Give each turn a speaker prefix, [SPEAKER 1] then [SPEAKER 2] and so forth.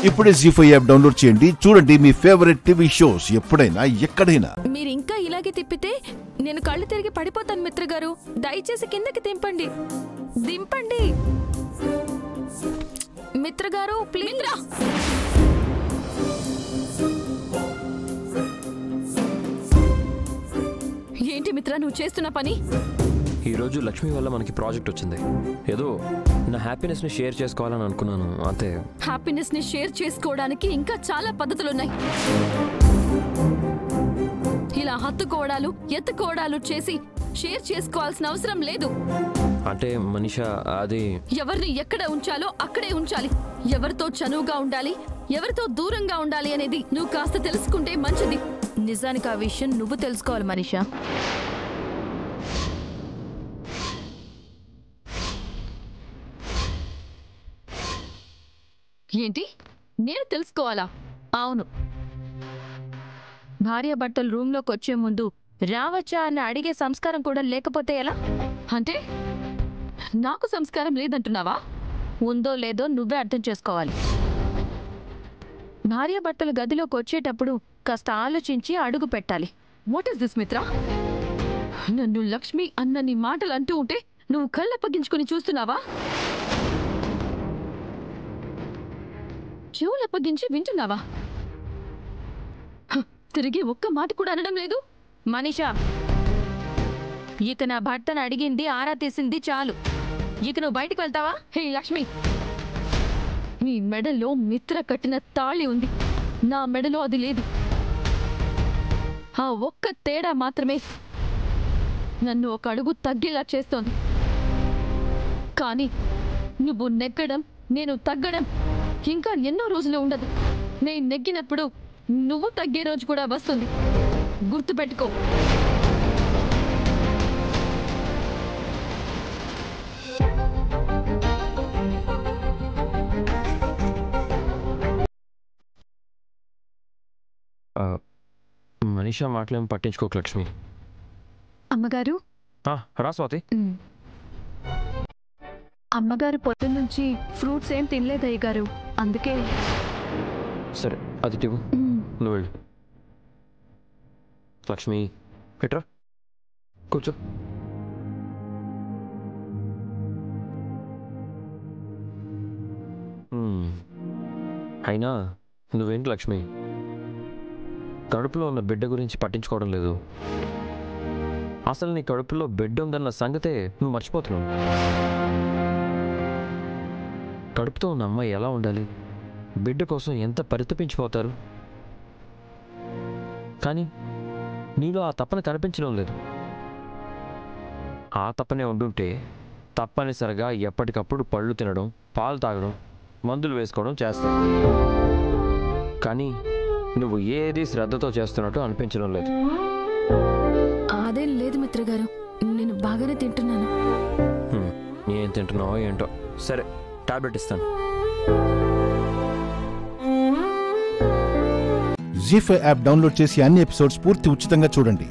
[SPEAKER 1] ఇప్పుడే జీ5 app download చేయండి. చూడండి మీ ఫేవరెట్ టీవీ షోస్ ఎప్పుడైనా ఎక్కడైనా.
[SPEAKER 2] మీరు ఇంకా ఇలాగే తిప్పితే నేను కళ్ళు తిరిగి పడిపోతాను మిత్ర గారు. దయచేసి కిందకి దింపండి. మిత్ర గారు ప్లీజ్. ఏంటి మిత్ర నువ్వు చేస్తున్న పని?
[SPEAKER 3] ఈరోజు లక్ష్మి వల్ల మనకి ప్రాజెక్ట్ వచ్చింది. ఏదో నా హ్యాపీనెస్ ని షేర్ చేసుకోవాలని అనుకున్నాను అంతే.
[SPEAKER 2] హ్యాపీనెస్ ని షేర్ చేసుకోవడానికి ఇంకా చాలా పద్ధతులున్నాయి. ఇలా హత్తుకోవడాలు ఎత్తుకోవడాలు చేసి షేర్ చేసుకోవాల్సిన అవసరం లేదు.
[SPEAKER 3] అంటే మనిషా అది
[SPEAKER 2] ఎవరిని ఎక్కడ ఉంచాలో అక్కడే ఉంచాలి. ఎవరితో చనువుగా ఉండాలి, ఎవరితో దూరంగా ఉండాలి అనేది నువ్వు కాస్త తెలుసుకుంటే మంచిది. నిజానికి ఆ విషయం నువ్వు తెలుసుకోవాలి మనిషా. ఏంటి నేను తెలుసుకోవాలా? అవును, భార్య భర్తలు రూమ్లోకి వచ్చే ముందు రావచ్చా అని అడిగే సంస్కారం కూడా లేకపోతే ఎలా? అంటే నాకు సంస్కారం లేదంటున్నావా? ఉందో లేదో నువ్వే అర్థం చేసుకోవాలి. భార్య భర్తలు గదిలోకి వచ్చేటప్పుడు కాస్త ఆలోచించి అడుగు పెట్టాలి. వాట్ ఇస్ దిస్ మిత్ర? నన్ను లక్ష్మి అన్నని మాటలు అంటూ ఉంటే నువ్వు కళ్ళప్పగించుకుని చూస్తున్నావా? చెవులప్పగించి వింటున్నావా? తిరిగి ఒక్క మాట కూడా అనడం లేదు. మనీషా, ఇక నా భర్తను అడిగింది ఆరా తీసింది చాలు. ఇక నువ్వు బయటకు వెళ్తావా? హే లక్ష్మి, నీ మెడలో మిత్ర కట్టిన తాళి ఉంది, నా మెడలో అది లేదు. ఆ ఒక్క తేడా మాత్రమే నన్ను ఒక అడుగు తగ్గేలా చేస్తోంది. కానీ నువ్వు నెగ్గడం, నేను తగ్గడం ఇంకా ఎన్నో రోజులు ఉండదు. నేను నెగ్గినప్పుడు నువ్వు తగ్గే రోజు కూడా వస్తుంది. గుర్తుపెట్టుకో.
[SPEAKER 3] మనీషా మాటలేం పట్టించుకోక లక్ష్మి.
[SPEAKER 2] అమ్మగారు
[SPEAKER 3] రా స్వాతి.
[SPEAKER 2] అమ్మగారు పొద్దున్న నుంచి ఫ్రూట్స్ ఏం తినలేదు అయ్యగారు, అందుకే.
[SPEAKER 3] సరే అది టివ్వు, నువ్వు వెళ్ళు. లక్ష్మి ఎట్రా కూర్చో. అయినా నువ్వేంటి లక్ష్మి కడుపులో ఉన్న బిడ్డ గురించి పట్టించుకోవడం లేదు. అసలు నీ కడుపులో బిడ్డ ఉందన్న సంగతే నువ్వు మర్చిపోతున్నావు. కడుపుతో ఉన్న అమ్మాయి ఎలా ఉండాలి, బిడ్డ కోసం ఎంత పరితపించిపోతారు. కానీ నీలో ఆ తపన కనిపించడం లేదు. ఆ తపనే ఉండుంటే తప్పనిసరిగా ఎప్పటికప్పుడు పళ్ళు తినడం, పాలు తాగడం, మందులు వేసుకోవడం చేస్తావు. కానీ నువ్వు ఏది శ్రద్ధతో చేస్తున్నట్టు అనిపించడం లేదు.
[SPEAKER 2] అదేం లేదు మిత్ర గారు, నేను బాగానే తింటున్నాను.
[SPEAKER 3] ఏం తింటున్నావో ఏంటో. సరే టాబ్లెట్ ఇస్తాను.
[SPEAKER 1] జీ5 యాప్ డౌన్లోడ్ చేసి అన్ని ఎపిసోడ్స్ పూర్తి ఉచితంగా చూడండి.